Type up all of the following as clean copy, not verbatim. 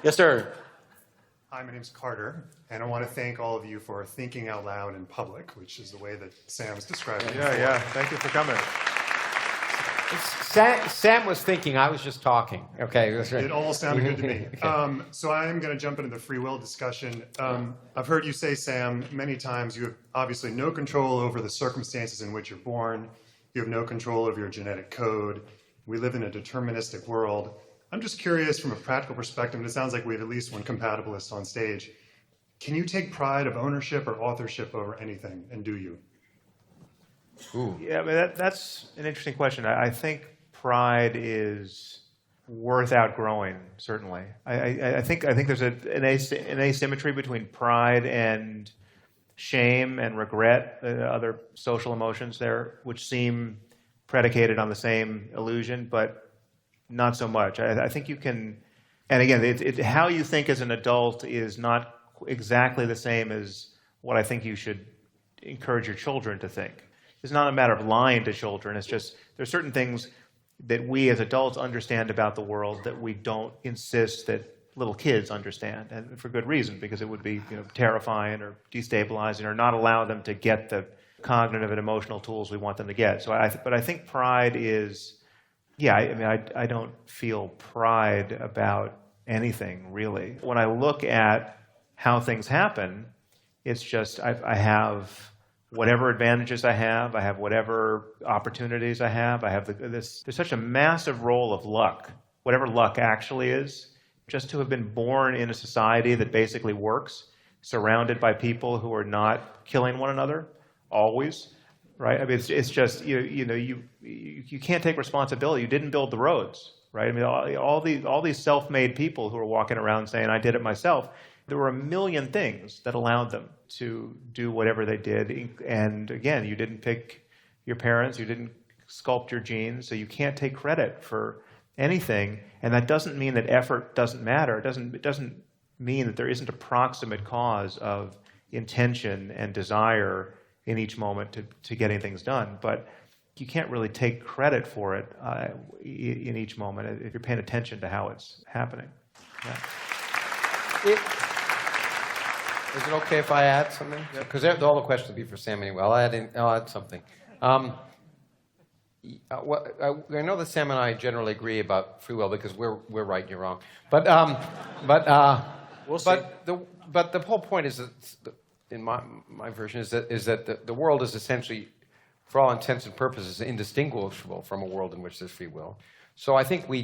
Yes, sir. Hi, my name's Carter, and I want to thank all of you for thinking out loud in public, which is the way that Sam's described it. Yeah. Thank you for coming. Sam was thinking, I was just talking. Okay. It all sounded good to me. So I'm going to jump into the free will discussion. I've heard you say, Sam, many times you have obviously no control over the circumstances in which you're born. You have no control over your genetic code. We live in a deterministic world. I'm just curious from a practical perspective, and it sounds like we have at least one compatibilist on stage. Can you take pride of ownership or authorship over anything, and do you? Ooh. Yeah, but that's an interesting question. I think pride is worth outgrowing, certainly. I think there's an asymmetry between pride and shame and regret, other social emotions there, which seem predicated on the same illusion, but not so much. I think you can, and again, how you think as an adult is not exactly the same as what I think you should encourage your children to think. It's not a matter of lying to children. It's just there's certain things that we as adults understand about the world that we don't insist that little kids understand, and for good reason, because it would be terrifying or destabilizing or not allow them to get the cognitive and emotional tools we want them to get. So, but I think pride is, I don't feel pride about anything really. When I look at how things happen, it's just I have whatever advantages I have whatever opportunities I have there's such a massive role of luck, whatever luck actually is, just to have been born in a society that basically works, surrounded by people who are not killing one another, always, right? I mean, it's just, you can't take responsibility. You didn't build the roads, right? I mean, all these self-made people who are walking around saying, I did it myself, there were a million things that allowed them to do whatever they did. And again, you didn't pick your parents, you didn't sculpt your genes, so you can't take credit for anything. And that doesn't mean that effort doesn't matter. It doesn't mean that there isn't a proximate cause of intention and desire in each moment to getting things done. But you can't really take credit for it in each moment if you're paying attention to how it's happening. Yeah. Is it okay if I add something? Because all the questions will be for Sam anyway. I'll add something. I know that Sam and I generally agree about free will because we're right and you're wrong. But we'll see. But the whole point is that, in my version, is that the world is essentially, for all intents and purposes, indistinguishable from a world in which there's free will. So I think we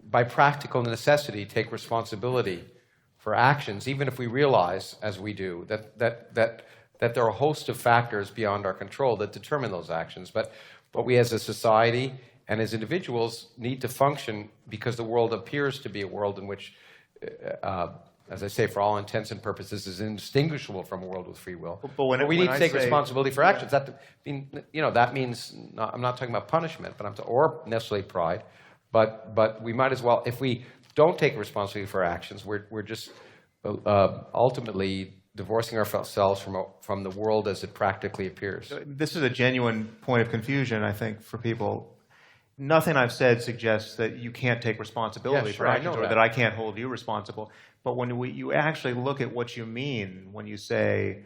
by practical necessity take responsibility for actions, even if we realize, as we do, that there are a host of factors beyond our control that determine those actions. But we as a society and as individuals need to function because the world appears to be a world in which, as I say, for all intents and purposes, is indistinguishable from a world with free will. But we need to take responsibility for actions. That means, I'm not talking about punishment, or necessarily pride, but we might as well, if we don't take responsibility for actions, we're just ultimately divorcing ourselves from the world as it practically appears. This is a genuine point of confusion, I think, for people. Nothing I've said suggests that you can't take responsibility for actions or that I can't hold you responsible. But when you actually look at what you mean when you say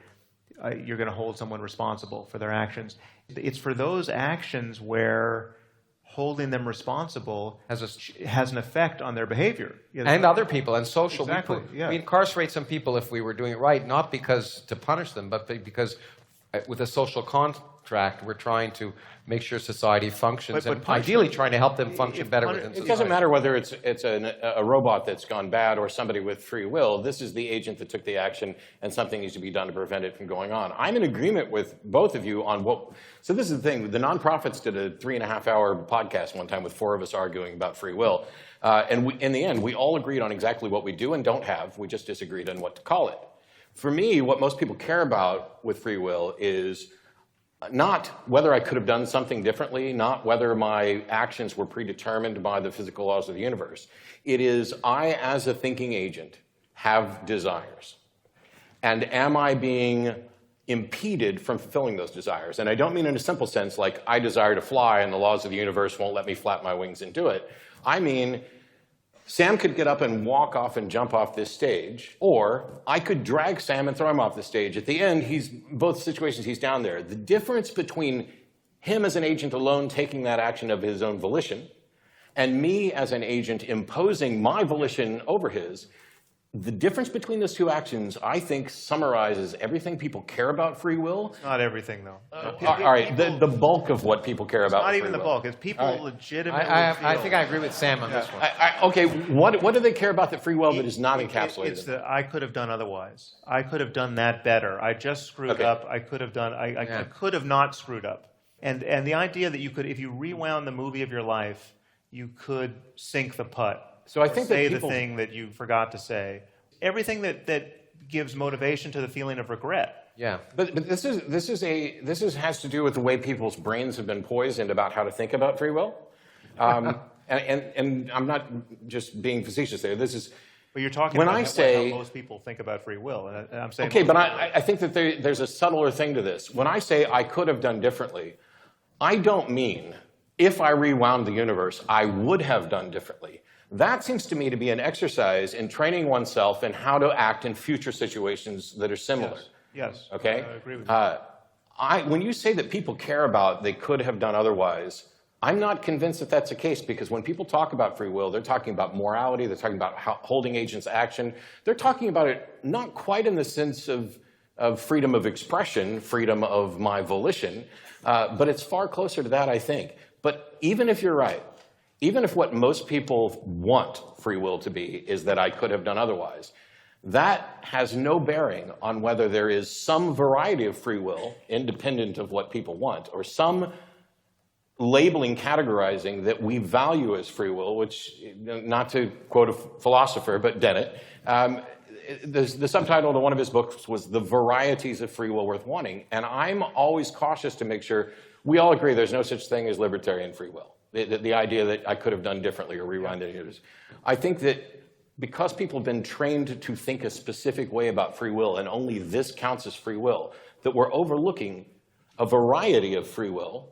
you're going to hold someone responsible for their actions, it's for those actions where holding them responsible has an effect on their behavior. And other people, and social. Exactly, We incarcerate some people if we were doing it right, not because to punish them, but because with a social contract, we're trying to make sure society functions, and ideally trying to help them function better within society. It doesn't matter whether it's a robot that's gone bad or somebody with free will. This is the agent that took the action, and something needs to be done to prevent it from going on. I'm in agreement with both of you on what. So this is the thing. The nonprofits did a 3.5-hour podcast one time with 4 of us arguing about free will. And in the end, we all agreed on exactly what we do and don't have. We just disagreed on what to call it. For me, what most people care about with free will is not whether I could have done something differently, not whether my actions were predetermined by the physical laws of the universe. It is I, as a thinking agent, have desires. And am I being impeded from fulfilling those desires? And I don't mean in a simple sense like I desire to fly and the laws of the universe won't let me flap my wings and do it. I mean, Sam could get up and walk off and jump off this stage, or I could drag Sam and throw him off the stage. At the end, both situations, he's down there. The difference between him as an agent alone taking that action of his own volition and me as an agent imposing my volition over his, the difference between those two actions, I think, summarizes everything people care about free will. Not everything, though. All right, the bulk of what people care about. Not even free the will. bulk. It's people legitimately I feel- think I agree with Sam on this one. Okay, what do they care about that free will that is not encapsulated? It's the I could have done otherwise. I could have done that better. I just screwed Okay. up. I could have done. I could have not screwed up. And the idea that you could, if you rewound the movie of your life, you could sink the putt. So I or think that say people- the thing that you forgot to say. Everything that gives motivation to the feeling of regret. Yeah. But this has to do with the way people's brains have been poisoned about how to think about free will. And I'm not just being facetious there. This is But you're talking When about I how say- most people think about free will. And I'm saying okay, most but people- I think that there's a subtler thing to this. When I say I could have done differently, I don't mean if I rewound the universe, I would have done differently. That seems to me to be an exercise in training oneself in how to act in future situations that are similar. Yes. Okay? I agree with you. When you say that people care about they could have done otherwise, I'm not convinced that that's the case, because when people talk about free will, they're talking about morality, they're talking about holding agents' action. They're talking about it not quite in the sense of freedom of expression, freedom of my volition, but it's far closer to that, I think. But even if you're right, even if what most people want free will to be is that I could have done otherwise, that has no bearing on whether there is some variety of free will, independent of what people want, or some labeling, categorizing that we value as free will, which, not to quote a philosopher, but Dennett, the subtitle to one of his books was The Varieties of Free Will Worth Wanting. And I'm always cautious to make sure we all agree there's no such thing as libertarian free will. The idea that I could have done differently or rewind the universe. I think that because people have been trained to think a specific way about free will, and only this counts as free will, that we're overlooking a variety of free will.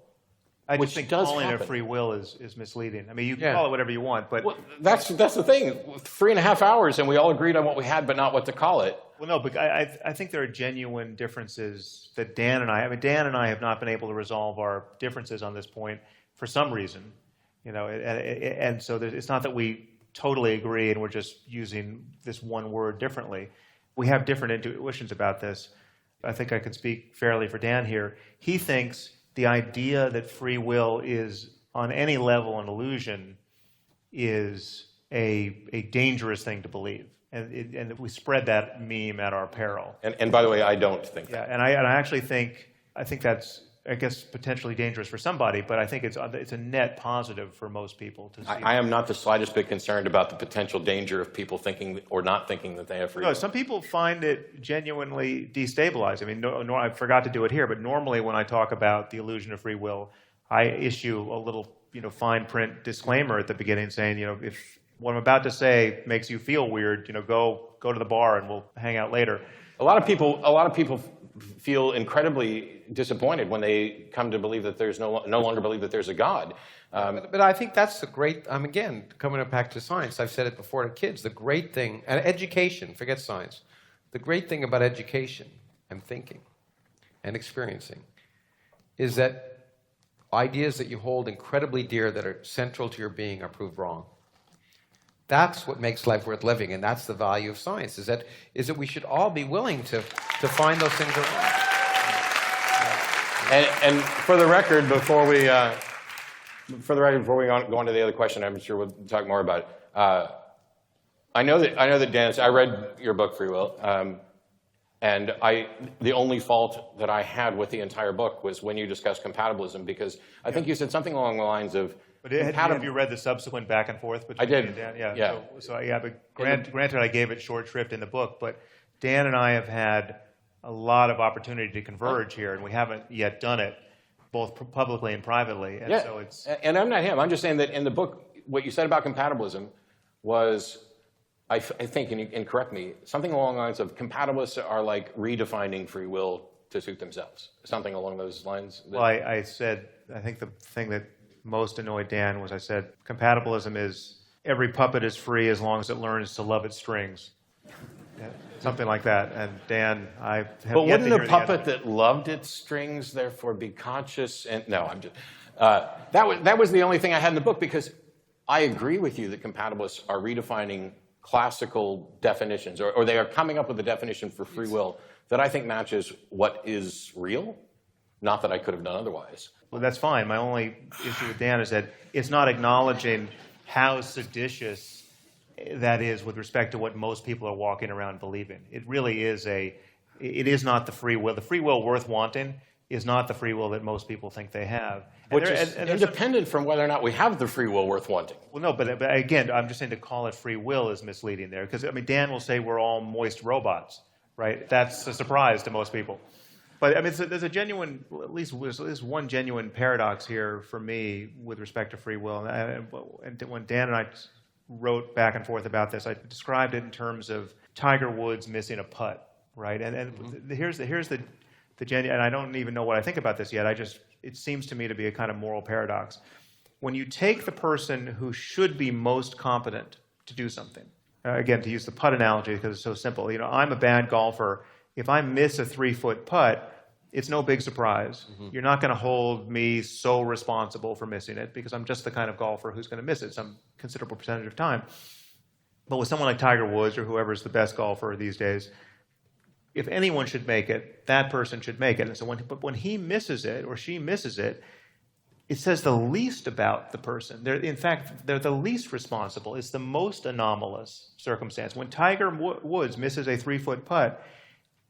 I which just think does calling it happen. free will is misleading. I mean, you can Yeah. call it whatever you want, but Well, that's the thing. 3.5 hours, and we all agreed on what we had, but not what to call it. well, no. But I think there are genuine differences that Dan and I have not been able to resolve our differences on this point for some reason, and so it's not that we totally agree and we're just using this one word differently. We have different intuitions about this. I think I can speak fairly for Dan here. He thinks the idea that free will is on any level an illusion is a dangerous thing to believe. And we spread that meme at our peril. And by the way, I don't think that. Yeah, and I actually think that's, I guess, potentially dangerous for somebody, but I think it's a net positive for most people to see. I am not the slightest bit concerned about the potential danger of people thinking or not thinking that they have free will. No, some people find it genuinely destabilizing. I mean, I forgot to do it here, but normally when I talk about the illusion of free will, I issue a little, fine print disclaimer at the beginning saying, if what I'm about to say makes you feel weird, go to the bar and we'll hang out later. A lot of people feel incredibly disappointed when they come to believe that there's no longer believe that there's a God. But I think that's the great, again, coming back to science, I've said it before to kids, the great thing, and education, forget science, the great thing about education and thinking and experiencing is that ideas that you hold incredibly dear that are central to your being are proved wrong. That's what makes life worth living, and that's the value of science, is that we should all be willing to find those things that are wrong. And for the record, before we go on to the other question, I'm sure we'll talk more about it. I know that Dan, I read your book, Free Will, and the only fault that I had with the entire book was when you discussed compatibilism, because I think you said something along the lines of. But have you read the subsequent back and forth between I did. me and Dan? Yeah. But granted, I gave it short shrift in the book, but Dan and I have had a lot of opportunity to converge here, and we haven't yet done it, both publicly and privately. And so it's. And I'm not him. I'm just saying that in the book, what you said about compatibilism was, I think, and correct me, something along the lines of compatibilists are like redefining free will to suit themselves. Something along those lines. Well, I said, I think the thing that most annoyed Dan was I said compatibilism is every puppet is free as long as it learns to love its strings. Yeah, something like that. And Dan, I have But yet to wouldn't hear a the puppet end. that loved its strings therefore be conscious? And no, I'm just that was the only thing I had in the book, because I agree with you that compatibilists are redefining classical definitions, or they are coming up with a definition for free will that I think matches what is real. Not that I could have done otherwise. Well, that's fine. My only issue with Dan is that it's not acknowledging how seditious that is with respect to what most people are walking around believing. It really is it is not the free will. The free will worth wanting is not the free will that most people think they have. Which is independent from whether or not we have the free will worth wanting. Well, no, but again, I'm just saying to call it free will is misleading there. Because, I mean, Dan will say we're all moist robots, right? That's a surprise to most people. But, I mean, there's a genuine, at least one genuine paradox here for me with respect to free will. And when Dan and I wrote back and forth about this, I described it in terms of Tiger Woods missing a putt, right? And here's the genuine, and I don't even know what I think about this yet. It seems to me to be a kind of moral paradox. When you take the person who should be most competent to do something, again, to use the putt analogy because it's so simple, I'm a bad golfer. If I miss a 3-foot putt, it's no big surprise. You're not going to hold me so responsible for missing it because I'm just the kind of golfer who's going to miss it some considerable percentage of time. But with someone like Tiger Woods or whoever's the best golfer these days, if anyone should make it, that person should make it. And so when he misses it or she misses it, it says the least about the person. In fact, they're the least responsible. It's the most anomalous circumstance. When Tiger Woods misses a 3-foot putt,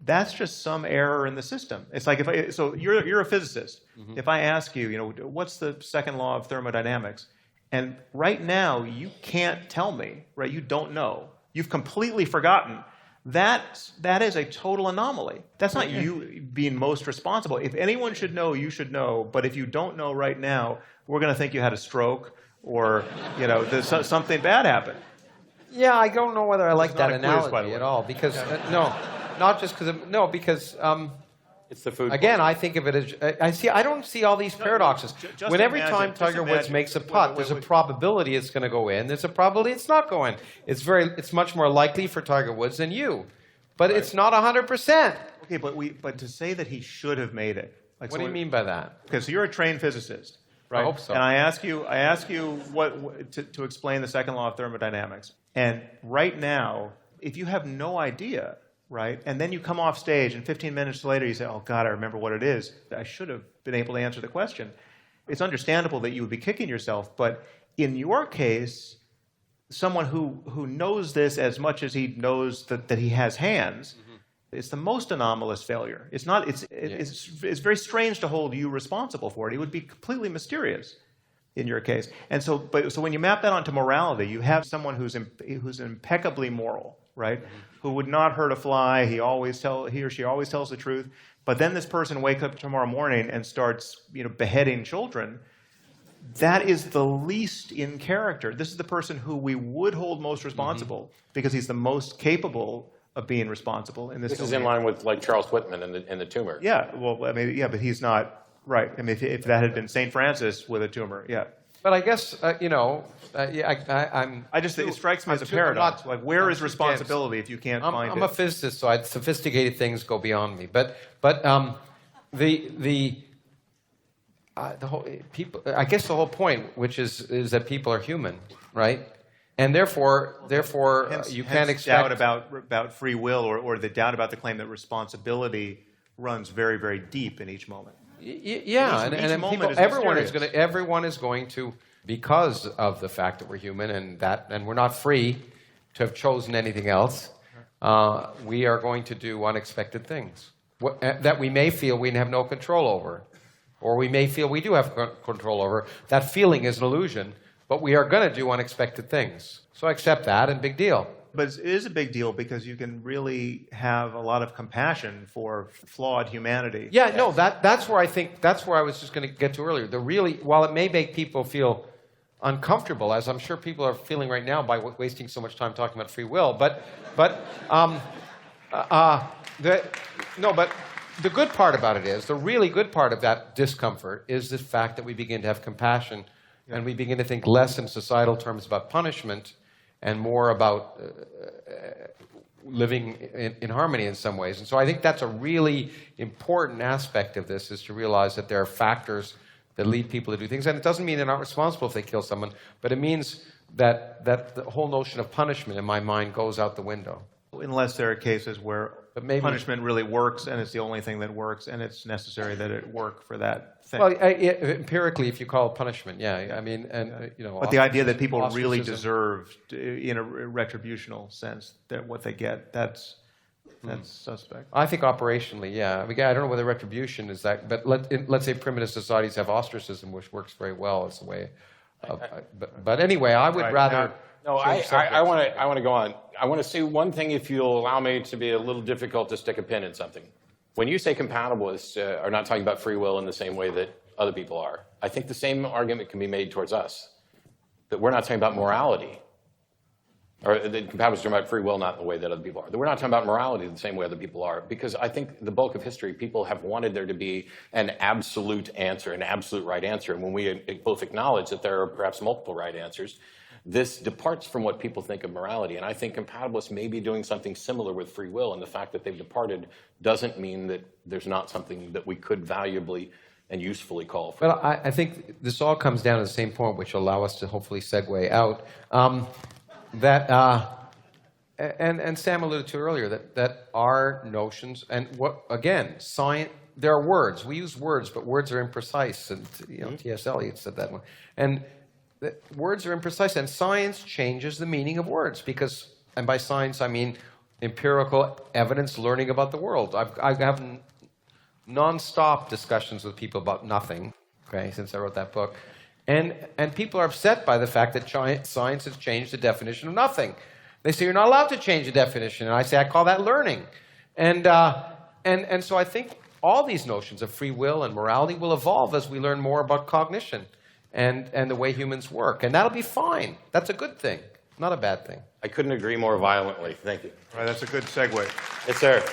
that's just some error in the system. It's like so you're a physicist. If I ask you, what's the second law of thermodynamics? And right now you can't tell me, right? You don't know. You've completely forgotten. That is a total anomaly. That's not you being most responsible. If anyone should know, you should know. But if you don't know right now, we're going to think you had a stroke or something bad happened. Yeah, I don't know whether I like that not a quiz, by the analogy way. at all because no, not just because It's the food. again, I think of it as I don't see all these paradoxes. just When every imagine- time just Tiger Woods imagine- makes a wait, putt, wait, there's a wait. probability it's going to go in. There's a probability it's not going. It's much more likely for Tiger Woods than you, but it's not 100%. Okay, but to say that he should have made it. Like, What do you mean by that? Okay, so you're a trained physicist, right? hope so. And I ask you to explain the second law of thermodynamics. And right now, if you have no idea, right, and then you come off stage and 15 minutes later you say, oh God, I remember what it is. I should have been able to answer the question. It's understandable that you would be kicking yourself, but in your case, someone who knows this as much as he knows that he has hands, it's the most anomalous failure. It's not. It's very strange to hold you responsible for it. It would be completely mysterious in your case. And so when you map that onto morality, you have someone who's impeccably moral, right? Who would not hurt a fly. He or she always tells the truth. But then this person wakes up tomorrow morning and starts, beheading children. That is the least in character. This is the person who we would hold most responsible because he's the most capable of being responsible in this. This is in line with like Charles Whitman and the tumor. Yeah, well, I mean, yeah, but he's not right. I mean, if that had been St. Francis with a tumor, yeah. But I guess it strikes me as a paradox. Like, where is responsibility if you can't find it? I'm a physicist, so sophisticated things go beyond me. But the whole people. I guess the whole point, which is that people are human, right? And therefore, you can't expect doubt about free will or the doubt about the claim that responsibility runs very, very deep in each moment. Yeah, Each and moment is everyone is going to, because of the fact that we're human and we're not free to have chosen anything else, we are going to do unexpected things that we may feel we have no control over, or we may feel we do have control over. That feeling is an illusion, but we are going to do unexpected things. So I accept that, and big deal. But it is a big deal because you can really have a lot of compassion for flawed humanity. Yeah, no, that's where I was just going to get to earlier. While it may make people feel uncomfortable, as I'm sure people are feeling right now by wasting so much time talking about free will, but the good part about it is, the really good part of that discomfort is the fact that we begin to have compassion and we begin to think less in societal terms about punishment and more about living in harmony in some ways. And so I think that's a really important aspect of this, is to realize that there are factors that lead people to do things. And it doesn't mean they're not responsible if they kill someone, but it means that the whole notion of punishment, in my mind, goes out the window. Unless there are cases where punishment really works and it's the only thing that works and it's necessary that it work for that thing. Well, empirically, if you call it punishment, yeah. I mean, and you know. But the idea that people really ostracism. deserve, in a retributional sense, that what they get, that's suspect. I think operationally, yeah. I mean, I don't know whether retribution is that, but let's say primitive societies have ostracism, which works very well as a way of. But anyway, I would rather. No, I want to go on. I want to say one thing, if you'll allow me to be a little difficult to stick a pin in something. When you say compatibilists are not talking about free will in the same way that other people are, I think the same argument can be made towards us, that we're not talking about morality. Or the compatibilists are talking about free will not in the way that other people are. That we're not talking about morality the same way other people are, because I think the bulk of history, people have wanted there to be an absolute answer, an absolute right answer. And when we both acknowledge that there are perhaps multiple right answers, this departs from what people think of morality. And I think compatibilists may be doing something similar with free will, and the fact that they've departed doesn't mean that there's not something that we could valuably and usefully call for. Well, I think this all comes down to the same point, which will allow us to hopefully segue out. And Sam alluded to earlier that our notions, and what, again, science, there are words. We use words, but words are imprecise. And T.S. Eliot said that one. And words are imprecise, and science changes the meaning of words because, and by science I mean empirical evidence, learning about the world. I have non-stop discussions with people about nothing, okay, since I wrote that book, and people are upset by the fact that science has changed the definition of nothing. They say you're not allowed to change the definition, and I say I call that learning, and so I think all these notions of free will and morality will evolve as we learn more about cognition. And the way humans work. And that'll be fine. That's a good thing, not a bad thing. I couldn't agree more violently. Thank you. All right, that's a good segue. Yes, sir.